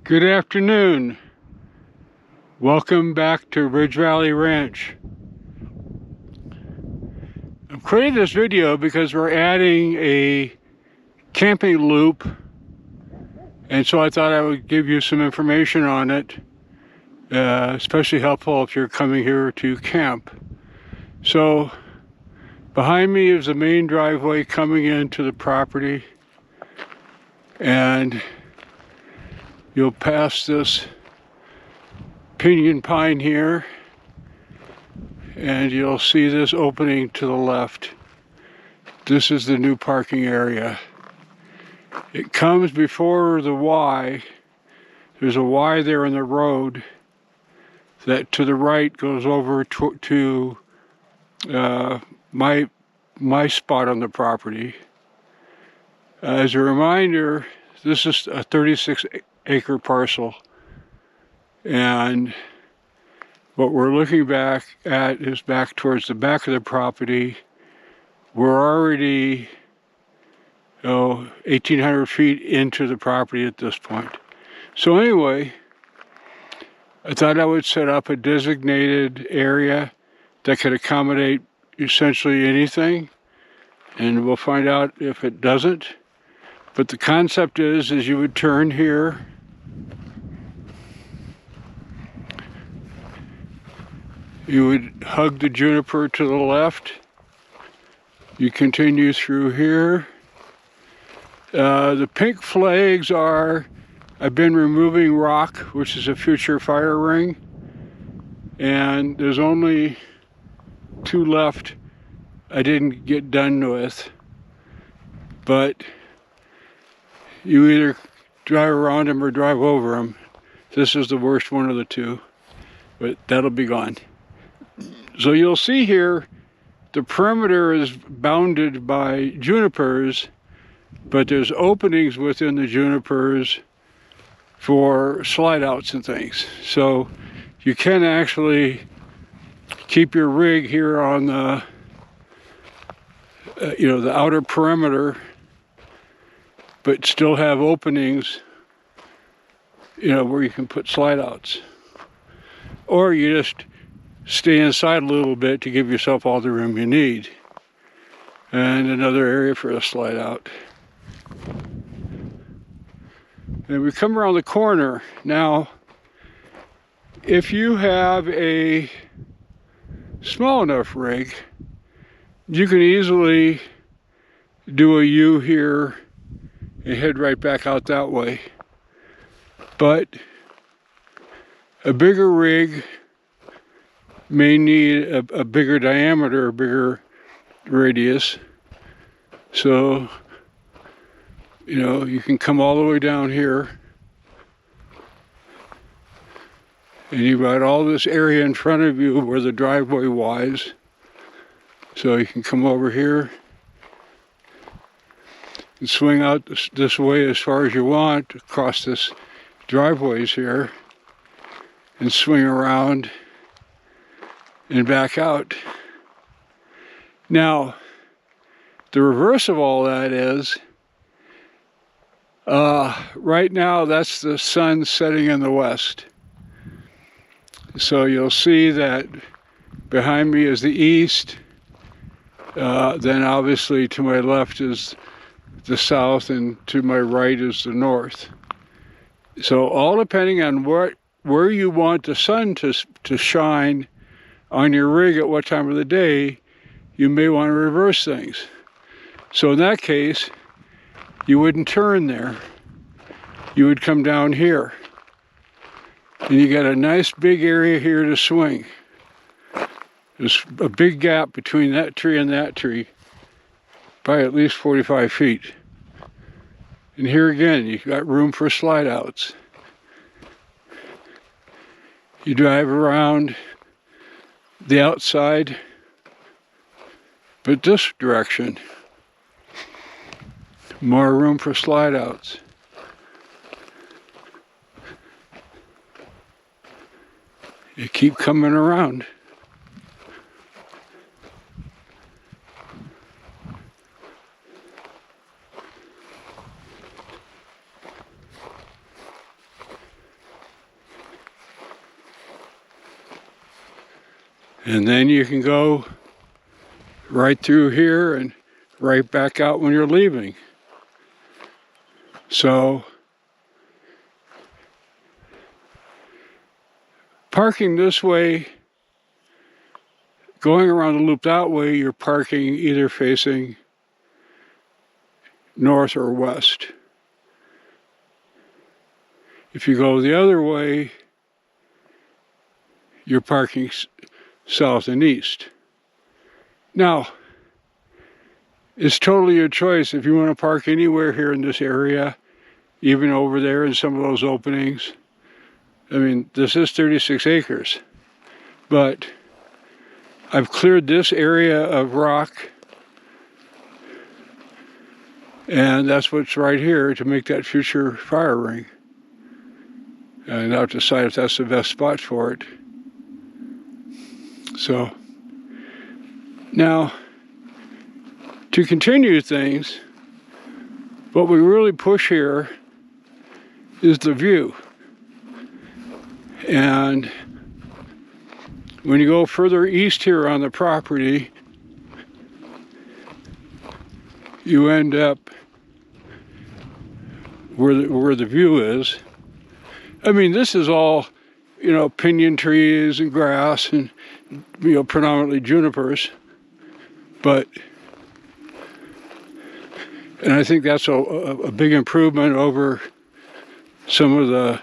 Good afternoon. Welcome back to Ridge Valley Ranch. I'm creating this video because we're adding a camping loop, and so I thought I would give you some information on it, especially helpful if you're coming here to camp. So behind me is the main driveway coming into the property, and you'll pass this pinyon pine here, and you'll see this opening to the left. This is the new parking area. It comes before the Y. There's a Y there in the road that to the right goes over to my spot on the property. As a reminder, this is a 36-acre parcel, and what we're looking back at is back towards the back of the property. We're already 1,800 feet into the property at this point. So anyway, I thought I would set up a designated area that could accommodate essentially anything, and we'll find out if it doesn't. But the concept is you would turn here, you would hug the juniper to the left, you continue through here. The pink flags are, I've been removing rock, which is a future fire ring, and there's only 2 left I didn't get done with, but you either drive around them or drive over them. This is the worst one of the 2, but that'll be gone. So you'll see here, the perimeter is bounded by junipers, but there's openings within the junipers for slide outs and things. So you can actually keep your rig here on the, the outer perimeter, but still have openings, where you can put slide outs. Or you just stay inside a little bit to give yourself all the room you need. And another area for a slide out. And we come around the corner. Now, if you have a small enough rig, you can easily do a U here and head right back out that way. But a bigger rig may need a bigger diameter, a bigger radius. So, you can come all the way down here, and you've got all this area in front of you where the driveway was. So you can come over here and swing out this way as far as you want across this driveways here, and swing around and back out. Now, the reverse of all that is, right now that's the sun setting in the west. So you'll see that behind me is the east, then obviously to my left is the south, and to my right is the north. So all depending on where you want the sun to shine on your rig at what time of the day, you may want to reverse things. So in that case, you wouldn't turn there. You would come down here. And you got a nice big area here to swing. There's a big gap between that tree and that tree, by at least 45 feet. And here again, you've got room for slide outs. You drive around the outside, but this direction, more room for slide outs. You keep coming around. And then you can go right through here and right back out when you're leaving. So parking this way, going around the loop that way, you're parking either facing north or west. If you go the other way, you're parking south and east. Now, it's totally your choice if you want to park anywhere here in this area, even over there in some of those openings. I mean, this is 36 acres, but I've cleared this area of rock, and that's what's right here to make that future fire ring. And I'll decide if that's the best spot for it. So, now, to continue things, what we really push here is the view. And when you go further east here on the property, you end up where the view is. I mean, this is all, you know, pinyon trees and grass and, you know, predominantly junipers. But, and I think that's a big improvement over some of the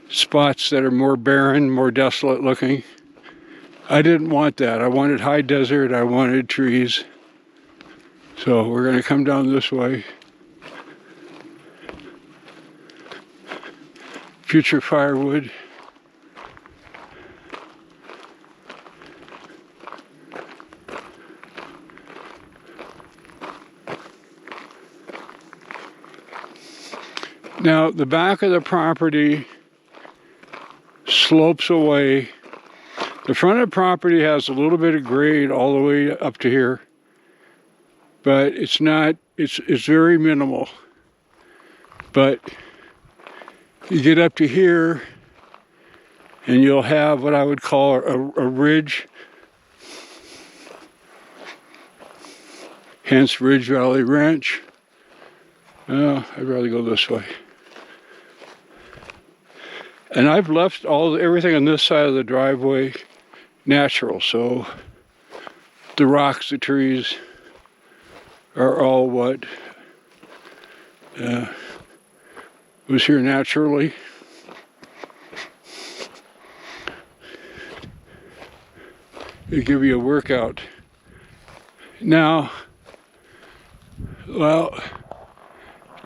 spots that are more barren, more desolate looking. I didn't want that. I wanted high desert, I wanted trees. So we're going to come down this way. Future firewood. Now, the back of the property slopes away. The front of the property has a little bit of grade all the way up to here, but it's not, it's very minimal. But you get up to here and you'll have what I would call a ridge, hence Ridge Valley Ranch. I'd rather go this way. And I've left everything on this side of the driveway natural, so the rocks, the trees are all what was here naturally. It'll give you a workout. Now, well,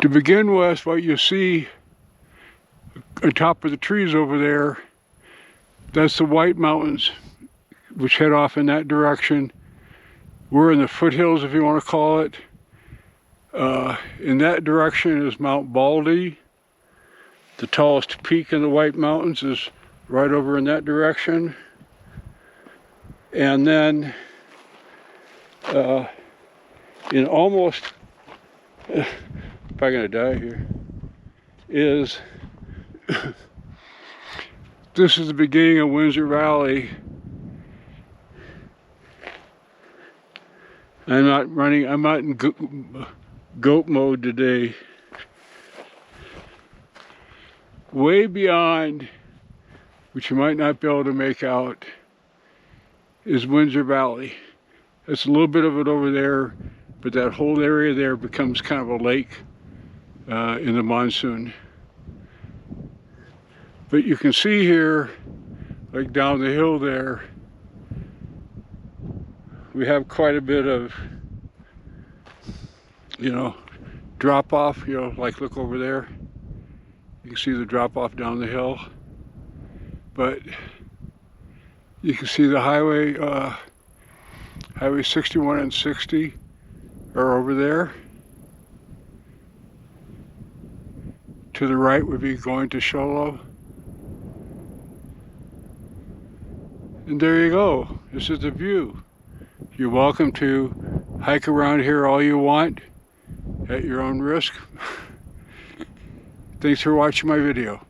to begin with, what you see on top of the trees over there, that's the White Mountains, which head off in that direction. We're in the foothills, if you want to call it. In that direction is Mount Baldy. The tallest peak in the White Mountains is right over in that direction. And then in almost, if I'm gonna die here, is this is the beginning of Windsor Valley. I'm not in goat mode today. Way beyond, which you might not be able to make out, is Windsor Valley. There's a little bit of it over there, but that whole area there becomes kind of a lake in the monsoon. But you can see here, like down the hill there, we have quite a bit of, you know, drop off, you know, like look over there. You can see the drop off down the hill. But you can see the highway, Highway 61 and 60 are over there. To the right would be going to Show Low. And there you go. This is the view. You're welcome to hike around here all you want at your own risk. Thanks for watching my video.